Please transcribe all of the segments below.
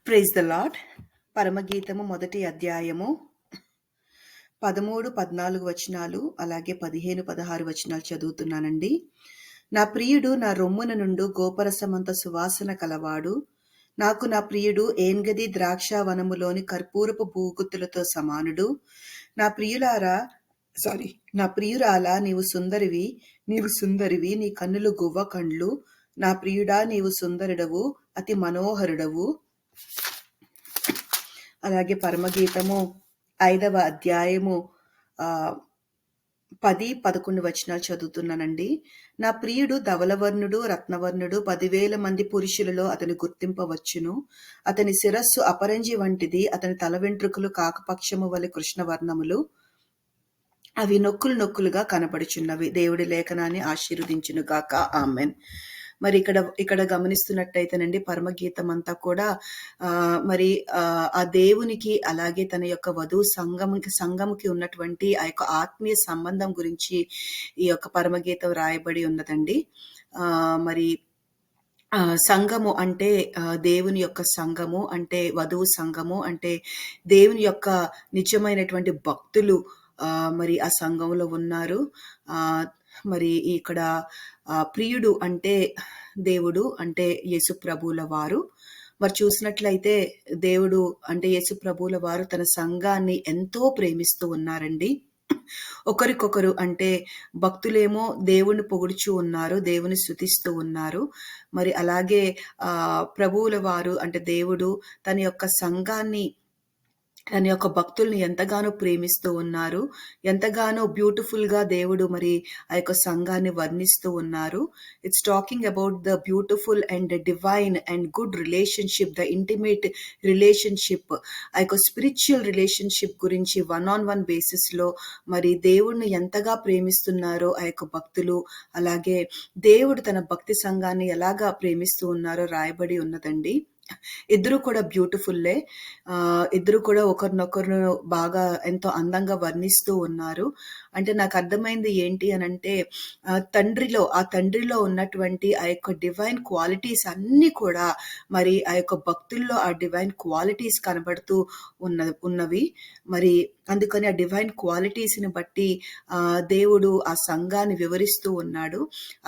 Praise the lord. పరమగీతము మొదటి అధ్యాయము 13, 14 వచనాలు, అలాగే 15, 16 వచనాలు చదువుతున్నానండి. నా ప్రియుడు నా రొమ్మున నుండు గోపరసమంత సువాసన కలవాడు. నాకు నా ప్రియుడు ఏన్గది ద్రాక్షావనములోని కర్పూరపు భూగుత్తులతో సమానుడు. నా ప్రియురాలా, నీవు సుందరివి, నీ కన్నులు గువ్వ కండ్లు. నా ప్రియుడా, నీవు సుందరుడవు, అతి మనోహరుడవు. అలాగే పరమగీతము 5వ అధ్యాయము 10, 11 వచనాలు చదువుతున్నానండి. నా ప్రియుడు ధవలవర్ణుడు, రత్నవర్ణుడు, 10,000 మంది పురుషులలో అతని గుర్తింపవచ్చును. అతని శిరస్సు అపరంజి వంటిది, అతని తల వెంట్రుకలు కాకపక్షము వలె కృష్ణవర్ణములు, అవి నొక్కులుగా కనపడుచున్నవి. దేవుడి లేఖనాన్ని ఆశీర్వదించును గాక. ఆమెన్. మరి ఇక్కడ గమనిస్తున్నట్టయితేనండి, పరమగీతం అంతా కూడా మరి ఆ దేవునికి, అలాగే తన యొక్క వధువు సంఘముకి ఉన్నటువంటి ఆ యొక్క ఆత్మీయ సంబంధం గురించి ఈ యొక్క పరమగీతం రాయబడి ఉన్నదండి. మరి సంఘము అంటే దేవుని యొక్క సంఘము అంటే, వధువు సంఘము అంటే దేవుని యొక్క నిజమైనటువంటి భక్తులు మరి ఆ సంఘంలో ఉన్నారు. మరి ఇక్కడ ప్రియుడు అంటే దేవుడు, అంటే యేసు ప్రభువుల వారు. మరి చూసినట్లయితే దేవుడు అంటే యేసు ప్రభువుల వారు తన సంఘాన్ని ఎంతో ప్రేమిస్తూ ఉన్నారండి. ఒకరికొకరు అంటే భక్తులేమో దేవుణ్ణి పొగుడుచూ ఉన్నారు, దేవుని స్తుతిస్తూ ఉన్నారు. మరి అలాగే ప్రభువుల వారు అంటే దేవుడు తన యొక్క సంఘాన్ని, తన యొక్క భక్తుల్ని ఎంతగానో ప్రేమిస్తూ ఉన్నారు. ఎంతగానో బ్యూటిఫుల్ గా దేవుడు మరి ఆ యొక్క సంఘాన్ని వర్ణిస్తూ ఉన్నారు. It's talking about the beautiful and divine and good relationship, the intimate relationship, ఆ యొక్క స్పిరిచువల్ రిలేషన్షిప్ గురించి 1-on-1 బేసిస్ లో మరి దేవుడిని ఎంతగా ప్రేమిస్తున్నారో ఆ యొక్క భక్తులు, అలాగే దేవుడు తన భక్తి సంఘాన్ని ఎలాగా ప్రేమిస్తూ ఉన్నారో రాయబడి ఉన్నదండి. ఇద్దరు కూడా బ్యూటిఫుల్లే. ఇద్దరు కూడా ఒకరినొకరు బాగా ఎంతో అందంగా వర్ణిస్తూ ఉన్నారు. అంటే నాకు అర్థమైంది ఏంటి అనంటే, ఆ తండ్రిలో ఉన్నటువంటి ఆ యొక్క డివైన్ క్వాలిటీస్ అన్నీ కూడా మరి ఆ యొక్క భక్తుల్లో ఆ డివైన్ క్వాలిటీస్ కనబడుతూ ఉన్నవి. మరి అందుకని ఆ డివైన్ క్వాలిటీస్ని బట్టి దేవుడు ఆ సంఘాన్ని వివరిస్తూ ఉన్నాడు.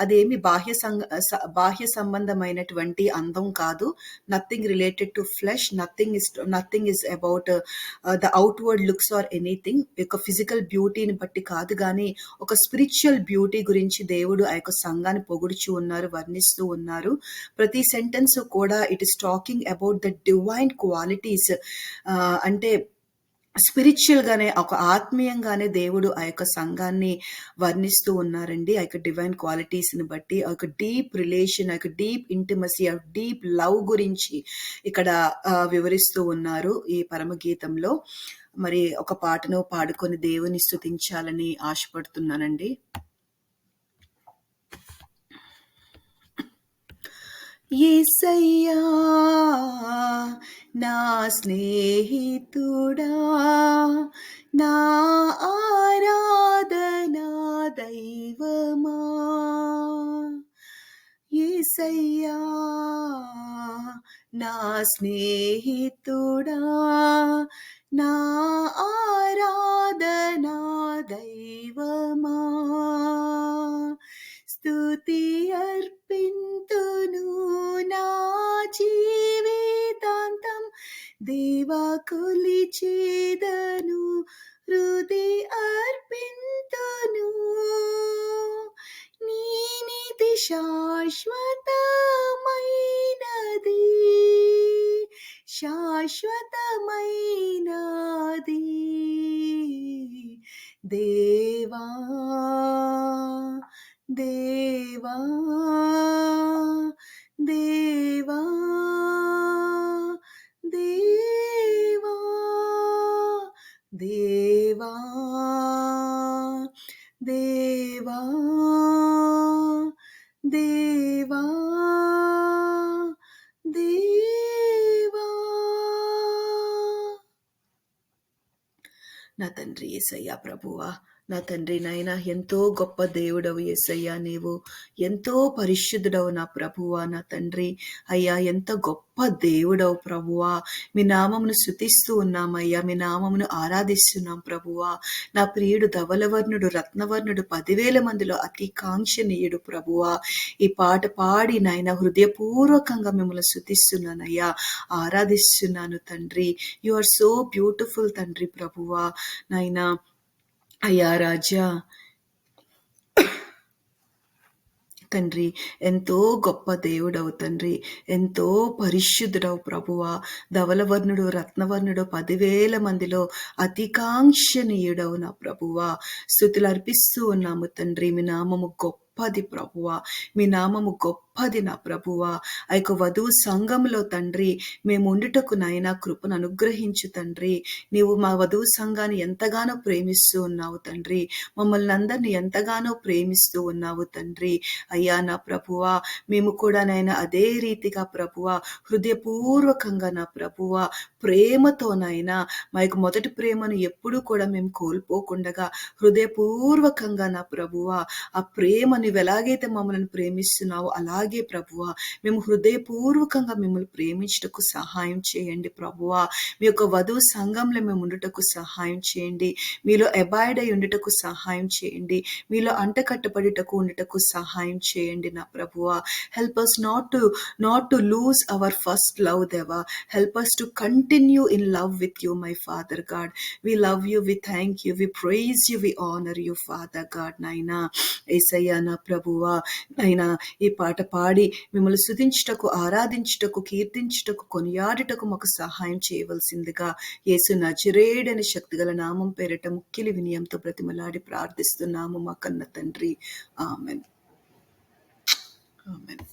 అదేమి బాహ్య సంబంధమైనటువంటి అందం కాదు. Nothing related to flesh, nothing is about the outward looks or anything. యొక్క ఫిజికల్ బ్యూటీని బట్టి కాదు, కానీ ఒక స్పిరిచువల్ బ్యూటీ గురించి దేవుడు ఆ యొక్క సంఘాన్ని పొగుడుచూ ఉన్నారు, వర్ణిస్తూ ఉన్నారు. ప్రతి సెంటెన్స్ కూడా it is talking about the divine qualities. అంటే స్పిరిచువల్ గానే, ఒక ఆత్మీయంగానే దేవుడు ఆ యొక్క సంఘాన్ని వర్ణిస్తూ ఉన్నారండి. ఆ యొక్క డివైన్ క్వాలిటీస్ ని బట్టి, ఆ యొక్క డీప్ రిలేషన్, ఆ యొక్క డీప్ ఇంటిమసీ, ఆ డీప్ లవ్ గురించి ఇక్కడ వివరిస్తూ ఉన్నారు ఈ పరమగీతంలో. మరి ఒక పాటను పాడుకొని దేవుని స్తుతించాలని ఆశపడుతున్నానండి. యేసయ్యా నా స్నేహితుడా, నా ఆరాధనా దైవమా. యేసయ్యా నా స్నేహితుడా, నా ఆరాధనా దైవమా. స్తుతి అర్పింతును నా జీవితాంతం, దేవా కొలిచేదను హృది అర్పింతును. నీ నీతి శాశ్వతమైనది దేవా, దేవా, దేవా, దేవా, దేవా, దేవా, దేవా, దేవా. నా తండ్రి యేసయ్యా ప్రభువా, నా తండ్రి నాయన ఎంతో గొప్ప దేవుడవు యేసయ్యా నీవు. ఎంతో పరిశుద్ధుడవు నా ప్రభువా నా తండ్రి. అయ్యా ఎంత గొప్ప దేవుడవు ప్రభువా. మీ నామమును స్తుతిస్తూ ఉన్నామయ్యా. మీ నామమును ఆరాధిస్తున్నాం ప్రభువా. నా ప్రియుడు ధవలవర్ణుడు రత్నవర్ణుడు 10,000 మందిలో అతి కాంక్షణీయుడు ప్రభువా. ఈ పాట పాడి నాయన హృదయపూర్వకంగా మిమ్మల్ని స్తుతిస్తున్నానయ్యా. ఆరాధిస్తున్నాను తండ్రి. యు ఆర్ సో బ్యూటిఫుల్ తండ్రి ప్రభువా నాయనా. అయ్యా రాజా తండ్రి ఎంతో గొప్ప దేవుడవు తండ్రి. ఎంతో పరిశుద్ధుడవు ప్రభువా. ధవలవర్ణుడు రత్నవర్ణుడు 10,000 మందిలో అతికాంక్షణీయుడవు నా ప్రభువా. స్తుతులు అర్పిస్తూ ఉన్నాము తండ్రి. మీ నామము గొప్పది ప్రభువా. మీ నామము గొప్పది నా ప్రభువా. ఆ యొక్క వధువు సంఘంలో తండ్రి మేము ఉండుటకు నాయన కృపను అనుగ్రహించు తండ్రి. నీవు మా వధువు సంఘాన్ని ఎంతగానో ప్రేమిస్తూ ఉన్నావు తండ్రి. మమ్మల్ని అందరినీ ఎంతగానో ప్రేమిస్తూ ఉన్నావు తండ్రి. అయ్యా నా ప్రభువా, మేము కూడా నాయన అదే రీతిగా ప్రభువా హృదయపూర్వకంగా నా ప్రభువా ప్రేమతో నాయన మా యొక్క మొదటి ప్రేమను ఎప్పుడూ కూడా మేము కోల్పోకుండగా హృదయపూర్వకంగా నా ప్రభువా ఆ ప్రేమ నువ్వు ఎలాగైతే మమ్మల్ని ప్రేమిస్తున్నావో అలాగే ప్రభువా మేము హృదయపూర్వకంగా మిమ్మల్ని ప్రేమించుటకు సహాయం చేయండి ప్రభువా. మీ యొక్క వధువు సంఘంలో మేము ఉండుటకు సహాయం చేయండి. మీలో అబాయిడ్ అయి ఉండుటకు సహాయం చేయండి. మీలో అంటకట్టబడుటకు ఉండుటకు సహాయం చేయండి నా ప్రభువా. Help us not to lose our first love దేవా. Help us to continue in love with you my Father God. We love you, we thank you, we praise you, we honor you Father God. నాయనా యేసయ్యా నా ప్రభువా నాయనా ఈ పాట పాడి మిమ్మల్ని స్తుతించుటకు ఆరాధించుటకు కీర్తించుటకు కొనియాడుటకు మాకు సహాయం చేయవలసిందిగా యేసు నజరేయుడని శక్తిగల నామం పేరిట ముక్కిలి వినయంతో బ్రతిమలాడి ప్రార్థిస్తున్నాము మా కన్న తండ్రి. ఆమెన్. ఆమెన్.